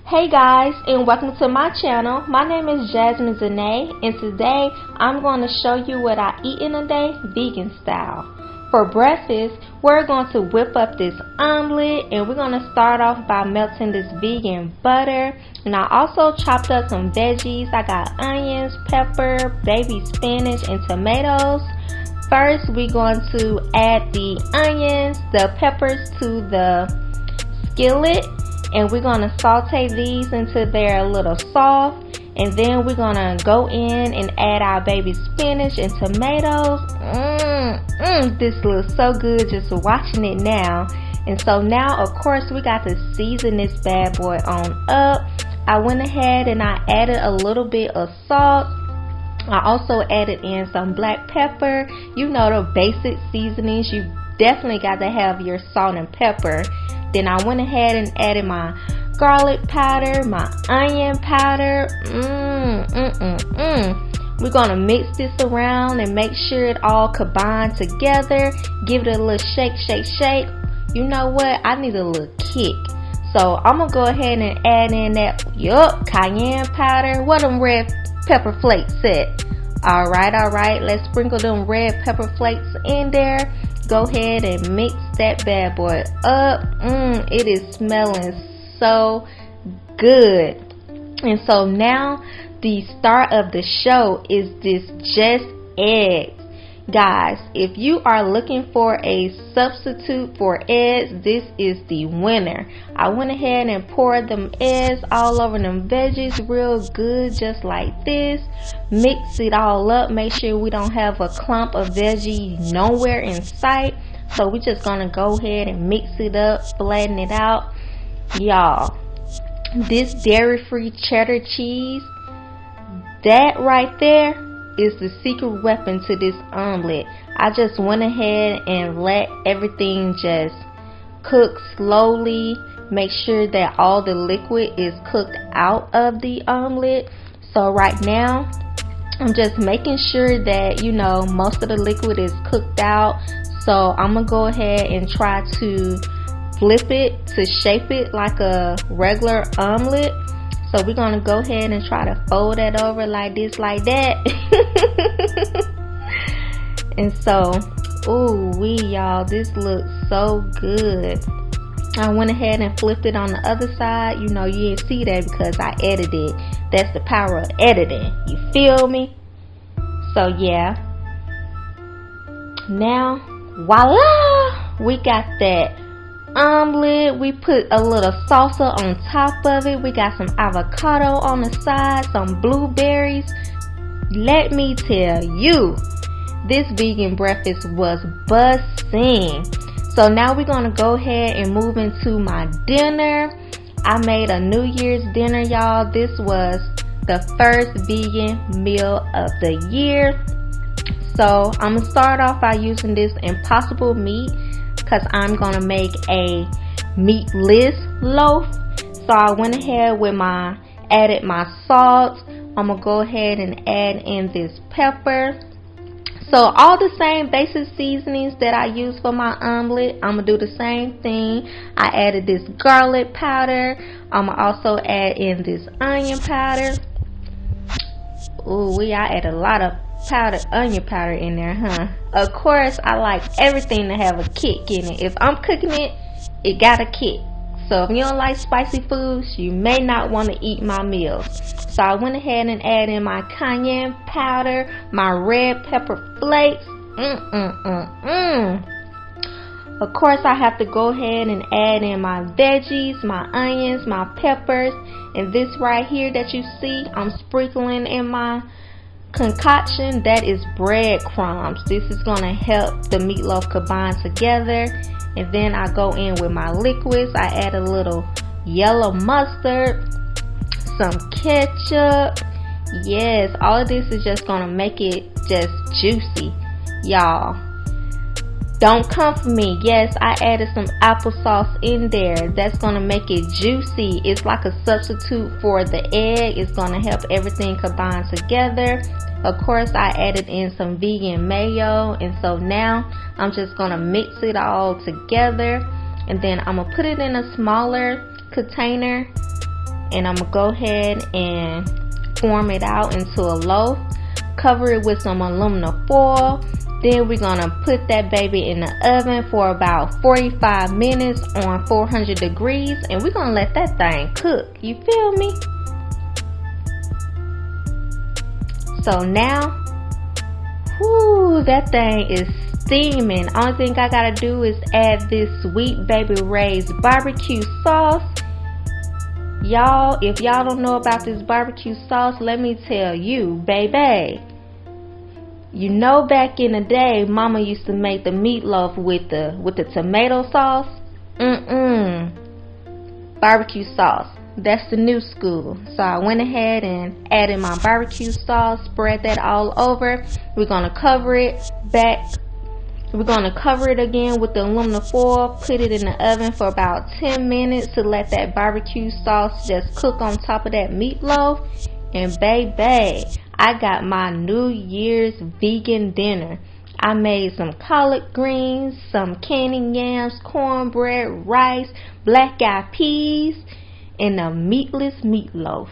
Hey guys, and welcome to my channel. My name is Jasmine Zena, and today I'm going to show you what I eat in a day vegan style. For breakfast, we're going to whip up this omelet, and we're going to start off by melting this vegan butter. And I also chopped up some veggies. I got onions, pepper, baby spinach, and tomatoes. First, we're going to add the onions, the peppers to the skillet. And we're going to saute these until they're a little soft. And then we're going to go in and add our baby spinach and tomatoes. This looks so good just watching it now. And so now, of course, we got to season this bad boy on up. I went ahead and I added a little bit of salt. I also added in some black pepper. You know, the basic seasonings. You definitely got to have your salt and pepper. Then I went ahead and added my garlic powder, my onion powder. We're going to mix this around and make sure it all combines together. Give it a little shake, shake, shake. You know what? I need a little kick. So I'm going to go ahead and add in that cayenne powder. What them red pepper flakes at? Alright. Let's sprinkle them red pepper flakes in there. Go ahead and mix that bad boy up. It is smelling so good. And so now the star of the show is this just eggs. Guys, if you are looking for a substitute for eggs, this is the winner. I went ahead and poured them eggs all over them veggies real good, just like this. Mix it all up. Make sure we don't have a clump of veggie nowhere in sight. So we're just gonna go ahead and mix it up, flatten it out. Y'all, this dairy-free cheddar cheese, that right there is the secret weapon to this omelet. I just went ahead and let everything just cook slowly. Make sure that all the liquid is cooked out of the omelet. So right now, I'm just making sure that, you know, most of the liquid is cooked out. So I'm going to go ahead and try to flip it to shape it like a regular omelet. So we're going to go ahead and try to fold that over like this, like that. And so, y'all, this looks so good. I went ahead and flipped it on the other side. You know, you didn't see that because I edited. That's the power of editing. You feel me? So, yeah. Now, voila! We got that omelet. We put a little salsa on top of it. We got some avocado on the side, some blueberries. Let me tell you, this vegan breakfast was bussin'. So now we're gonna go ahead and move into my dinner. I made a New Year's dinner, y'all. This was the first vegan meal of the year. So I'm gonna start off by using this Impossible meat, because I'm going to make a meatless loaf. So I went ahead with added my salt. I'm going to go ahead and add in this pepper. So all the same basic seasonings that I use for my omelet, I'm going to do the same thing. I added this garlic powder. I'm going to also add in this onion powder. I added a lot of onion powder in there, huh? Of course, I like everything to have a kick in it. If I'm cooking it, it got a kick. So if you don't like spicy foods, you may not want to eat my meals. So I went ahead and added in my cayenne powder, my red pepper flakes. Of course, I have to go ahead and add in my veggies, my onions, my peppers, and this right here that you see, I'm sprinkling in my concoction. That is breadcrumbs. This is going to help the meatloaf combine together. And then I go in with my liquids. I add a little yellow mustard, some ketchup. Yes, all of this is just going to make it just juicy. Y'all, don't come for me. Yes, I added some applesauce in there. That's going to make it juicy. It's like a substitute for the egg. It's going to help everything combine together. Of course, I added in some vegan mayo. And so now I'm just going to mix it all together. And then I'm going to put it in a smaller container. and I'm gonna go ahead and form it out into a loaf. Cover it with some aluminum foil. Then we're gonna put that baby in the oven for about 45 minutes on 400 degrees, and we're gonna let that thing cook. You feel me? So now, whoo, that thing is steaming. Only thing I gotta do is add this Sweet Baby Ray's barbecue sauce. Y'all, if y'all don't know about this barbecue sauce, let me tell you, baby. You know, back in the day, Mama used to make the meatloaf with the tomato sauce. Barbecue sauce. That's the new school. So I went ahead and added my barbecue sauce, spread that all over. We're gonna cover it back. We're gonna cover it again with the aluminum foil, put it in the oven for about 10 minutes to let that barbecue sauce just cook on top of that meatloaf. And baby, I got my New Year's vegan dinner. I made some collard greens, some candy yams, cornbread, rice, black eyed peas, and a meatless meatloaf.